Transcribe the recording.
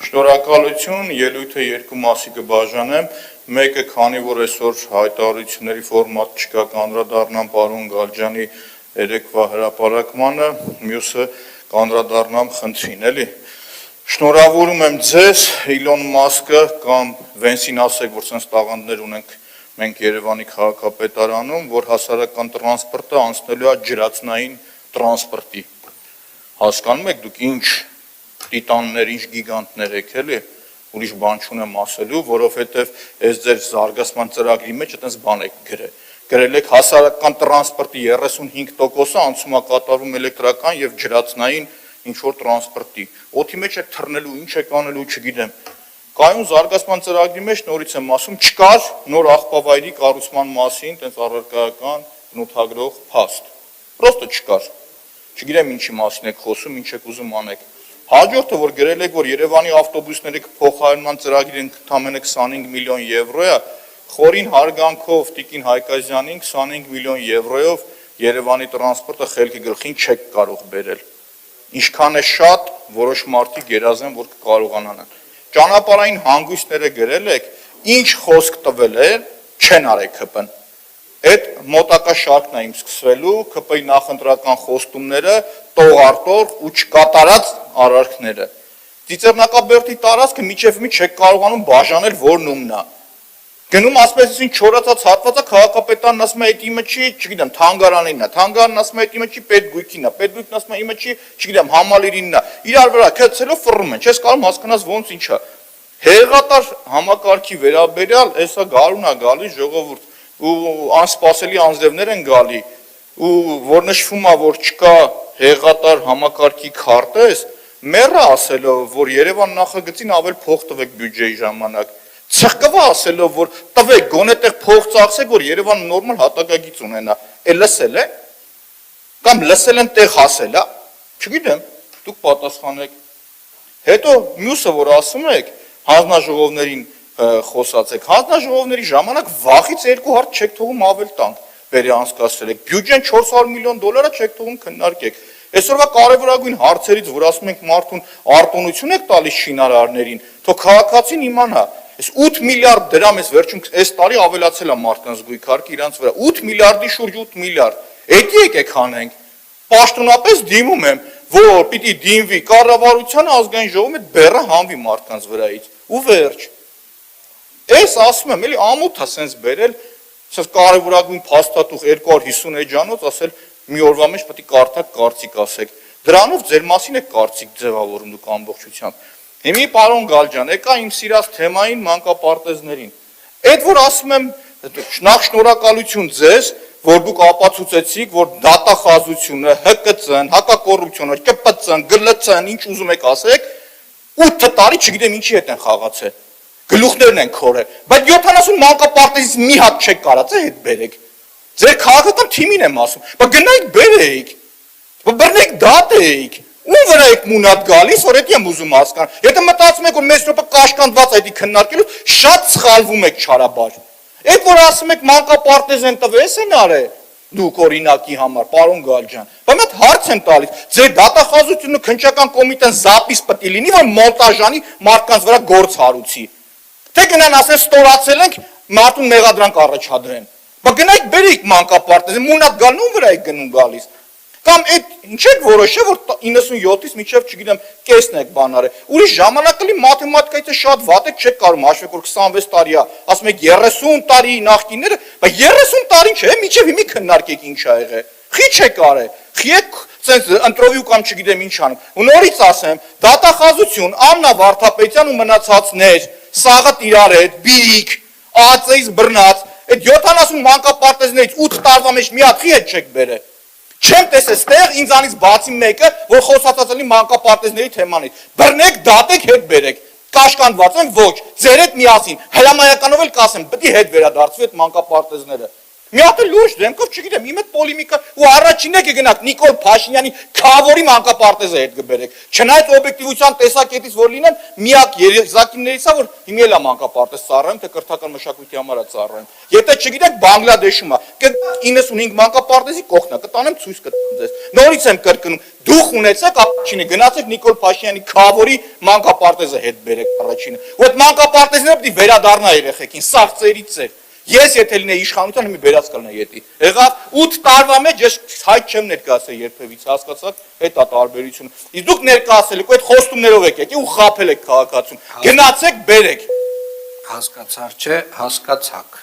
Շնորհակալություն, ելույթը երկու մասի կբաժանեմ, մեկը քանի որ այսօր հայտարարությունների ֆորմատ չկա, կանդրադառնամ պարոն Գալջյանի երեկվա հրապարակմանը, մյուսը կանդրադառնամ խնդրին, էլի։ Շնորհավորում եմ ձեզ, Իլոն Մասկը կամ Վենսին ասեք, որ sense տաղանդներ ունենք մենք Երևանի քաղաքապետարանում, որ հասարակական տրանսպորտը անցնելու է ջրածնային տրանսպորտի։ Հասկանում եք դուք ինչ տիտաններ, ինչ գիգանտներ եք, էլի, ուրիշ բան չունեմ ասելու, որովհետև այս ձեր զարգացման ծրագրի մեջ այդպես բան եք գրել։ Գրել եք հասարակական տրանսպորտի 35%-ը անցում է կատարվում էլեկտրական եւ ջրածնային ինչ-որ տրանսպորտի։ Օդի մեջ եք թռնելու, ինչ եք անելու, չգիտեմ։ Կայուն զարգացման ծրագրի մեջ նորից եմ ասում, չկար նոր աղբավայրի կառուցման մասին, տենց առարկայական բնութագրող փաստ։ Պրոստը չկար։ Չգիտեմ ինչի մասին եք խոսում, ինչ եք ուզում անեք։ Հաջորդը, որ գրել եք, որ Երևանի ավտոբուսների փոխարինման ծրագիրը ընդամենը 25 միլիոն եվրո է, խորին հարգանքով Տիկին Հայկազյանին 25 միլիոն եվրոյով Երևանի տրանսպորտը խելքի գլխին չեք կարող բերել։ Ինչքան է շատ, որոշ մարդիկ երազեն, որ կկարողանան։ Ճանապարհային հանգույցները գրել եք, ինչ խոսք տվել է, չեն արել ԿՊ-ն։ Այդ մոտակա շարքն է իմ սկսվելու, ԿՊ-ի նախընտրական խոստումները, տողարտող ու չկատարած արարքները։ Ծիծեռնակաբերդի տարածքը միջև մի չեք կարողանում բաժանել, որն ումն է։ Գնում ասպեսին չորացած հատվածը քաղաքապետարն ասում է այդ իմը չի, չգիտեմ, թանգարանինն է, թանգարանն ասում է այդ իմը չի, պետգույքին է, պետգույքն ասում է իմը չի, չգիտեմ, համալիրինն է։ Իրար վրա քեցելով ֆռում են, չես կարող հասկանալ ոնց ինչ է։ Հեղատար համակարգի վերաբերյալ էսա գարուն է գալիս ժողովուրդ ու անսպասելի անձրևներ են գալի ու որ նշվում է որ չկա հեղատար համակարգի քարտեզ, մեռը ասելով որ Երևան նախագծին ավել փող տվեք բյուջեի ժամանակ, ցղկվա ասելով որ տվեք գոնե տեղ փող ծախսեք որ Երևանը նորմալ հատակագիծ ունենա, լսել է կամ լսել են տեղ հասել է, չգիտեմ, դուք պատասխանեք։ Հետո մյուսը որ ասում եք հանձնաժողովներին խոսած եք, հանձնաժողովների ժամանակ վախից 2 հարց չեք թողում ավել տանք բերի անցկացրել եք, բյուջեն 400 միլիոն դոլար է չեք թողում քննարկեք։ Այսօրվա կարևորագույն հարցերից, որ ասում ենք մարդուն արտոնություն եք տալիս շինարարներին, թող քաղաքացին իմանա, այս 8 միլիարդ դրամ էս վերջում այս տարի ավելացել է մարդկանց գույքարկը իրանց վրա, 8 միլիարդի շուրջ 8 միլիարդ, էդի եկեք հանենք, պաշտոնապես դիմում եմ, որ պիտի դիմվի կառավարությանը ազգային ժողովում այդ բեռը հանվի մարդկանց վրայից, ու վերջ։ Այս ասում եմ, էլի ամոթ է սենց բերել, սենց կարևորագույն փաստաթուղթ 250 էջանոց ասել մի օրվա մեջ պետք է կարդակ կարծիք ասեք։ Դրանով ձեր մասին է կարծիք ձևավորում դուք ամբողջությամբ։ Հիմի պարոն Գալջյան, եկա իմ սիրած թեմային մանկապարտեզներին։ Այդ որ ասում եմ, նախ շնորհակալություն ձեզ, որ դուք ապացուցեցիք, որ դատախազությունը, ՀԿՑ-ն, հակակոռուպցիոնը, ԿՊՑ-ն, ԳԼՑ-ն, ինչ ուզում եք ասեք, 8 տարի չգիտեմ ինչի հետ են խաղացել։ Գլուխներն են քորել, բայց 70 մանկապարտեզից մի հատ չեք կարած է հետ բերեք։ Ձեր քաղաքական թիմին եմ ասում, բայց գնայիք բերեիք, բռնեք դատեիք, ում վրա եք մունատ գալիս, որ էդի եմ ուզում հասկանալ։ Եթե մտածում եք, որ մեծ րոպե կաշկանդված այդի քննարկելու, շատ սխալվում եք չարաբար։ Այդ որ ասում եք մանկապարտեզ են տվես են արել, դուք օրինակի համար, պարոն Գալջյան, բայց այդ հարց եմ տալիս, ձեր դատախազությունը քննչական կոմիտեն զապիս պետք է լինի, որ մոնտաժանի մարդկանց վրա գործ հարուցի։ Թե գնան ասեն ստորացել ենք, մարդուն մեղադրանք առաջադրեն։ Բայց գնայիք բերեիք մանկապարտեզը, մունատ գալու վրա եք գնում գալիս։ Կամ այդ ինչ եք որոշել, որ 97-ից մինչև, չգիտեմ, կեսն եք բան արել։ Ուրիշ ժամանակ էլի մաթեմատիկայից շատ վատ եք չեք կարող հաշվեք, որ 26 տարի է, ասում եք 30 տարի նախկինները, բայց 30 տարին չէ, մինչև հիմի քննարկեք ինչ ա եղել։ Խի չեք արել։ Խի եք ցենց ընտրովի կամ չգիտեմ ինչ անում։ Ու նորից ասեմ, դատախազություն, Աննա Վարդապետյան ու մնացածներ, Սաղաթ իրար հետ, Բիրիկ, ԱԱՑ-ից բռնած, այդ 70 մանկապարտեզներից 8 տարվա մեջ մի հատ խի հետ չեք բերել։ Չեմ տեսել ստեղ ինձանից բացի մեկը, որ խոսացած լինի մանկապարտեզների թեմանից։ Բռնեք, դատեք, հետ բերեք։ Կաշկանդված են ոչ, ձեր հետ միասին, հրամայականով էլ կասեմ, պետք է հետ վերադարձվի այդ մանկապարտեզները։ Մի հատ լուրջ դեմքով չգիտեմ, իմ հետ պոլեմիկա ու առաջինն եք գնաք Նիկոլ Փաշինյանի քավորի մանկապարտեզը հետ գբերեք։ Չնայած օբյեկտիվության տեսակետից որ լինեն, միակ երեզակիններից է որ հիմա էլ է մանկապարտեզ ծառայում, թե կրթական մշակույթի համար է ծառայում։ Եթե չգիտեք Բանգլադեշում է, 95 մանկապարտեզի կողքն է, կտանեմ ցույց կտամ ձեզ։ Նորից եմ կրկնում, դուխ ունեցեք առաջինը գնացեք Նիկոլ Փաշինյանի քավորի մանկապարտեզը հետ բերեք առաջինը։ Ու այդ մանկապարտեզները պետք է վերադառնա երեխեքին, սաղ ծեր։ Ես եթե լինեի իշխանության մի վերած կլնեի եթի։ Եղավ 8 տարվա մեջ ես հայտ չեմ ներկայացել երբևիցե, հասկացաք, այդ է տարբերությունը։ Իսկ դուք ներկայացել եք, այդ խոստումներով եք եկել ու խաբել եք քաղաքացուն։ Գնացեք, բերեք։ Հասկացար չէ, հասկացաք։